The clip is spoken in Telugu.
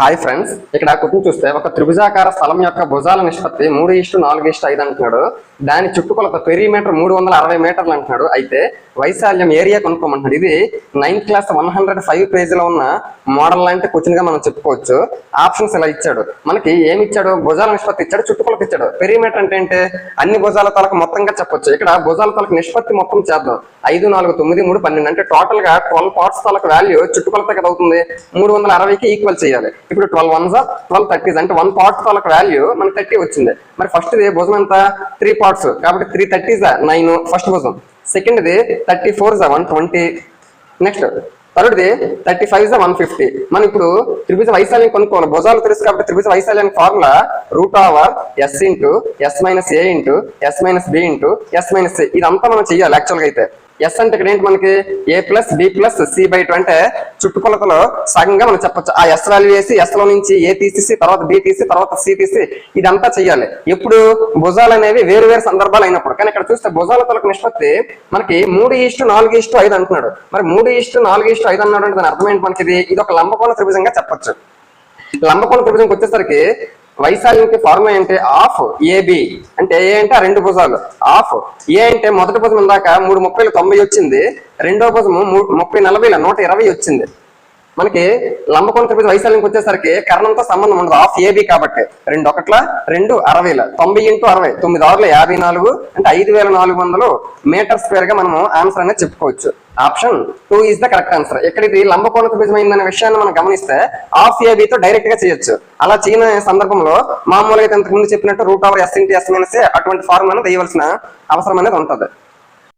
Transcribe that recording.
హాయ్ ఫ్రెండ్స్, ఇక్కడ క్వశ్చన్ చూస్తే ఒక త్రిభుజాకార స్థలం యొక్క భుజాల నిష్పత్తి 3:4:5 అంటున్నాడు. దాని చుట్టుకొలత పెరిమీటర్ 360 మీటర్లు అంటున్నాడు. అయితే వైశాల్యం ఏరియా కొనుక్కోమంటున్నాడు. ఇది 9th క్లాస్ 105 పేజీలో ఉన్న మోడల్ లాంటి క్వశ్చన్ గా మనం చెప్పుకోవచ్చు. ఆప్షన్స్ ఇలా ఇచ్చాడు. మనకి ఏమి ఇచ్చాడు? భుజాల నిష్పత్తి ఇచ్చాడు, చుట్టుకొలత ఇచ్చాడు. పెరిమీటర్ అంటే ఏంటి? అన్ని భుజాల తలకు మొత్తంగా చెప్పొచ్చు. ఇక్కడ భుజాల తలకు నిష్పత్తి మొత్తం చేద్దాం. 5, 4, 9, 3, 12 అంటే టోటల్ గా 12 పార్ట్స్ తలకు వాల్యూ చుట్టుకొలత కదా అవుతుంది. 360కి ఈక్వల్ చేయాలి. ఇప్పుడు 12 1s 12 30s అంటే 1 పార్ట్ తలకు వాల్యూ మనకి 30 వచ్చింది. మరి ఫస్ట్ భుజం ఎంత? 3 పార్ట్స్ కాబట్టి 3 30s 9 ఫస్ట్ భుజం. Second 34s 120. Next third 35s 150. మనం ఇప్పుడు త్రిభుజ వైశాల్యం కొనుక్కోవాలి. భుజాలు తెలుసు కాబట్టి త్రిభుజ వైశాల్యానికి formula √S into S minus A into S minus B into S minus C. ఇదంతా మనం చెయ్యాలి యాక్చువల్గా. అయితే ఎస్ అంటే ఇక్కడ ఏంటి? మనకి A+B+C/2 అంటే చుట్టుకొలతలో సగంగా మనం చెప్పొచ్చు. ఆ ఎస్ వాల్యూ వేసి ఎస్ లో నుంచి ఏ తీసేసి తర్వాత బి తీసి తర్వాత సి తీసి ఇదంతా చెయ్యాలి. ఎప్పుడు? భుజాలు అనేవి వేరు వేరు సందర్భాలు అయినప్పుడు. కానీ ఇక్కడ చూస్తే భుజాల తలకు నిష్పత్తి మనకి 3:4:5 అంటున్నాడు. మరి 3:4:5 అన్నాడు అంటే దాని అర్థం ఏంటి? మనకి ఇది ఒక లంబకోణ త్రిభుజంగా చెప్పొచ్చు. లంబకోణ త్రిభుజంకి వచ్చేసరికి వైశాల్యంకి ఫార్ములా ఏంటి? హాఫ్ AB అంటే ఏ అంటే ఆ రెండు భుజాలు. హాఫ్ ఏ అంటే మొదటి భుజం ఇందాక 3:30 90 వచ్చింది. రెండో భుజము 30 40 120 వచ్చింది. మనకి లంబకోణ త్రిభుజ వైశాల్యంకి వచ్చేసరికి కర్ణంతో సంబంధం ఉండదు. హాఫ్ AB కాబట్టి 2 1 2 60 90 × 60 9 6 54 అంటే 5400 మీటర్ స్క్వేర్ గా మనము ఆన్సర్ అనేది చెప్పుకోవచ్చు. Option 2 is the correct answer. ఇక్కడ ఇది లంబకోణ త్రిభుజం అయిందనే విషయాన్ని మనం గమనిస్తే హాఫ్ AB తో డైరెక్ట్ గా చేయొచ్చు. అలా చేయని సందర్భంలో మామూలుగా ఇంతకు ముందు చెప్పినట్టు √S into S minus A అటువంటి ఫార్ములాను వేయవలసిన అవసరం అనేది ఉంటుంది.